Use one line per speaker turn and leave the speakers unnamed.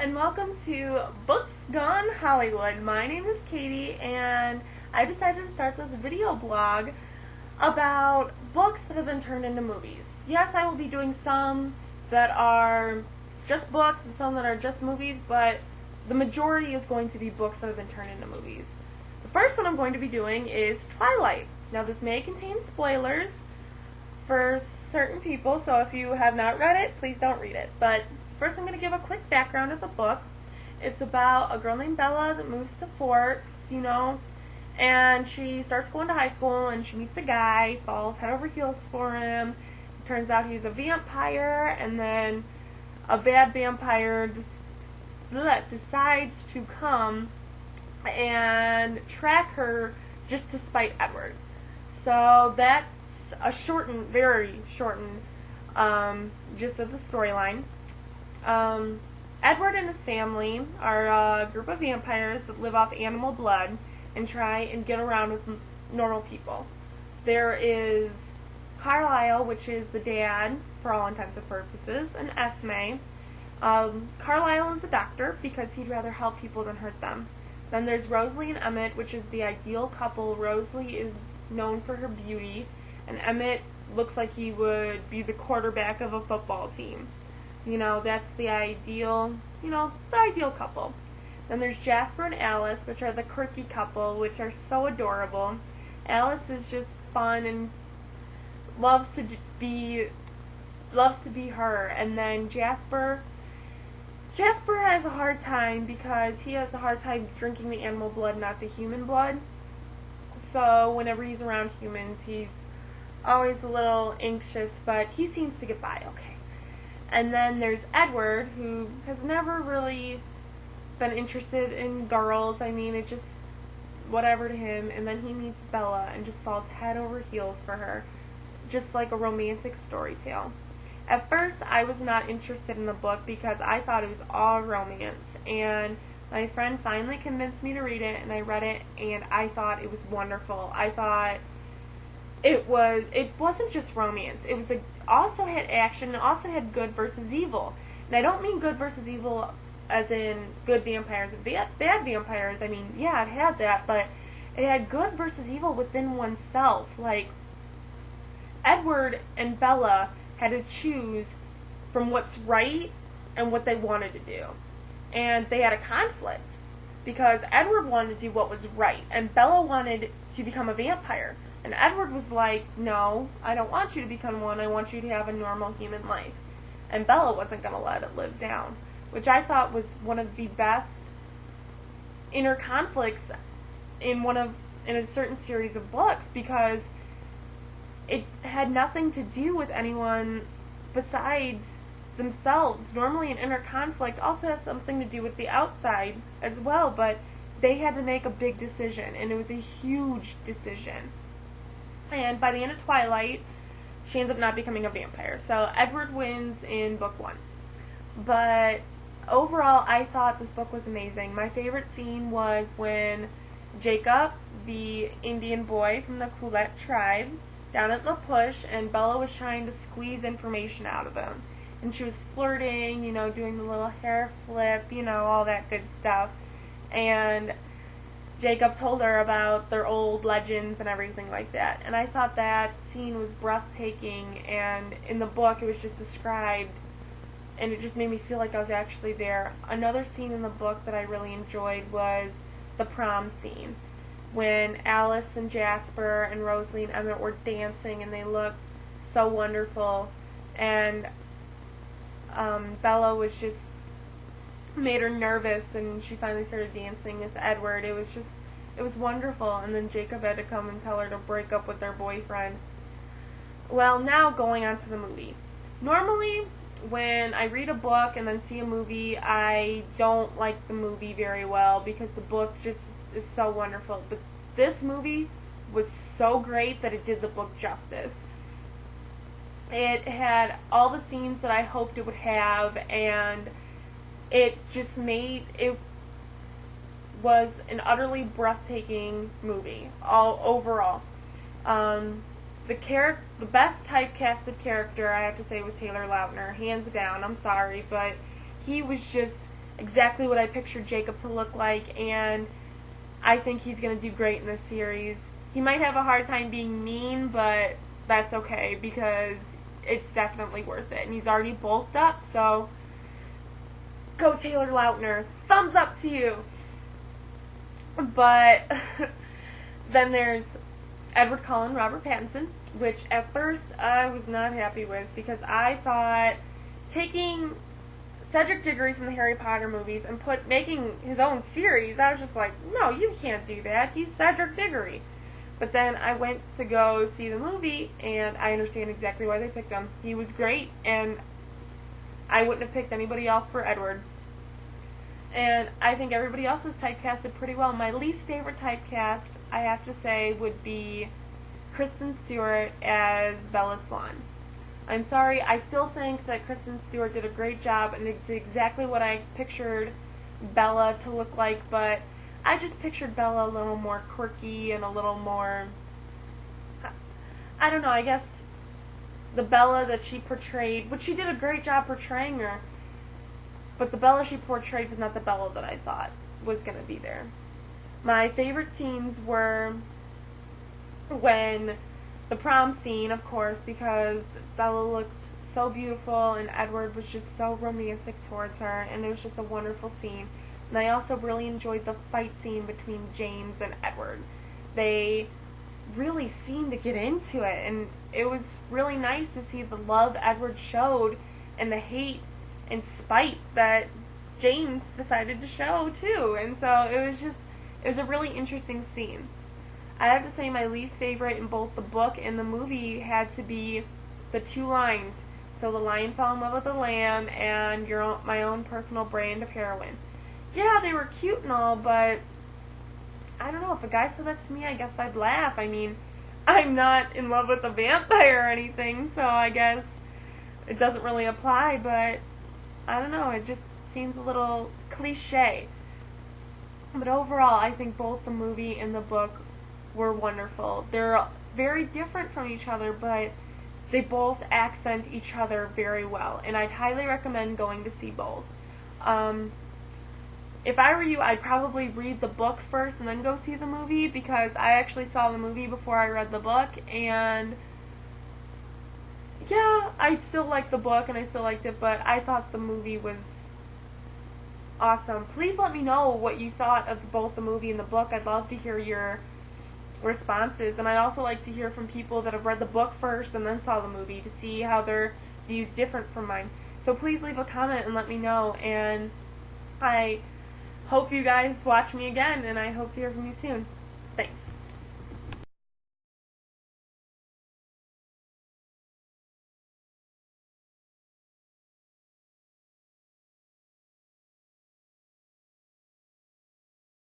and welcome to Books Gone Hollywood. My name is Katie, and I decided to start this video blog about books that have been turned into movies. Yes, I will be doing some that are just books and some that are just movies, but the majority is going to be books that have been turned into movies. The first one I'm going to be doing is Twilight. Now, this may contain spoilers for certain people, so if you have not read it, please don't read it. But first I'm going to give a quick background of the book. It's about a girl named Bella that moves to Forks, and she starts going to high school, and she meets a guy, falls head over heels for him. It turns out he's a vampire, and then a bad vampire decides to come and track her just to spite Edward. So that's a very shortened gist of the storyline. Edward and his family are a group of vampires that live off animal blood and try and get around with normal people. There is Carlisle, which is the dad for all intents and purposes, and Esme. Carlisle is a doctor because he'd rather help people than hurt them. Then there's Rosalie and Emmett, which is the ideal couple. Rosalie is known for her beauty, and Emmett looks like he would be the quarterback of a football team. That's the ideal couple. Then there's Jasper and Alice, which are the quirky couple, which are so adorable. Alice is just fun and loves to be her, and then Jasper has a hard time because he has a hard time drinking the animal blood, not the human blood. So whenever he's around humans, he's always a little anxious, but he seems to get by okay. And then there's Edward, who has never really been interested in girls. It's just whatever to him. And then he meets Bella and just falls head over heels for her, just like a romantic story tale. At first, I was not interested in the book because I thought it was all romance, and my friend finally convinced me to read it, and I read it, and I thought it was wonderful. I thought it wasn't just romance. It also had action, and also had good versus evil. And I don't mean good versus evil as in good vampires and bad vampires. Yeah, it had that, but it had good versus evil within oneself. Like, Edward and Bella had to choose from what's right and what they wanted to do. And they had a conflict because Edward wanted to do what was right, and Bella wanted to become a vampire. And Edward was like, no, I don't want you to become one. I want you to have a normal human life. And Bella wasn't going to let it live down, which I thought was one of the best inner conflicts in a certain series of books, because it had nothing to do with anyone besides themselves. Normally an inner conflict also has something to do with the outside as well, but they had to make a big decision, and it was a huge decision. And by the end of Twilight, she ends up not becoming a vampire. So Edward wins in book 1. But overall, I thought this book was amazing. My favorite scene was when Jacob, the Indian boy from the Twilight tribe, down at the push, and Bella was trying to squeeze information out of him. And she was flirting, doing the little hair flip, all that good stuff. And Jacob told her about their old legends and everything like that. And I thought that scene was breathtaking, and in the book it was just described, and it just made me feel like I was actually there. Another scene in the book that I really enjoyed was the prom scene, when Alice and Jasper and Rosalie and Emmett were dancing, and they looked so wonderful. And Bella was just made her nervous, and she finally started dancing with Edward. It was wonderful. And then Jacob had to come and tell her to break up with their boyfriend. Well, now going on to the movie. Normally, when I read a book and then see a movie, I don't like the movie very well because the book just is so wonderful. But this movie was so great that it did the book justice. It had all the scenes that I hoped it would have, and it was an utterly breathtaking movie, all overall. The best typecasted character, I have to say, was Taylor Lautner, hands down. I'm sorry, but he was just exactly what I pictured Jacob to look like, and I think he's going to do great in this series. He might have a hard time being mean, but that's okay because it's definitely worth it. And he's already bulked up, so go Taylor Lautner. Thumbs up to you. But then there's Edward Cullen, Robert Pattinson, which at first I was not happy with because I thought taking Cedric Diggory from the Harry Potter movies and making his own series, I was just like, no, you can't do that. He's Cedric Diggory. But then I went to go see the movie, and I understand exactly why they picked him. He was great, and I wouldn't have picked anybody else for Edward. And I think everybody else is typecasted pretty well. My least favorite typecast, I have to say, would be Kristen Stewart as Bella Swan. I'm sorry, I still think that Kristen Stewart did a great job, and it's exactly what I pictured Bella to look like, but I just pictured Bella a little more quirky and a little more, I don't know, I guess the Bella that she portrayed, which she did a great job portraying her, but the Bella she portrayed was not the Bella that I thought was going to be there. My favorite scenes were when the prom scene, of course, because Bella looked so beautiful and Edward was just so romantic towards her, and it was just a wonderful scene. And I also really enjoyed the fight scene between James and Edward. They really seemed to get into it, and it was really nice to see the love Edward showed and the hate and spite that James decided to show too. And so it was a really interesting scene. I have to say my least favorite in both the book and the movie had to be the two lines. So the lion fell in love with the lamb and my own personal brand of heroin. Yeah, they were cute and all, but I don't know, if a guy said that to me, I guess I'd laugh. I mean, I'm not in love with a vampire or anything, so I guess it doesn't really apply, but I don't know, it just seems a little cliche. But overall, I think both the movie and the book were wonderful. They're very different from each other, but they both accent each other very well, and I'd highly recommend going to see both. If I were you, I'd probably read the book first and then go see the movie, because I actually saw the movie before I read the book, and yeah, I still like the book and I still liked it, but I thought the movie was awesome. Please let me know what you thought of both the movie and the book. I'd love to hear your responses, and I'd also like to hear from people that have read the book first and then saw the movie to see how their views different from mine. So please leave a comment and let me know, and I hope you guys watch me again, and I hope to hear from you soon. Thanks.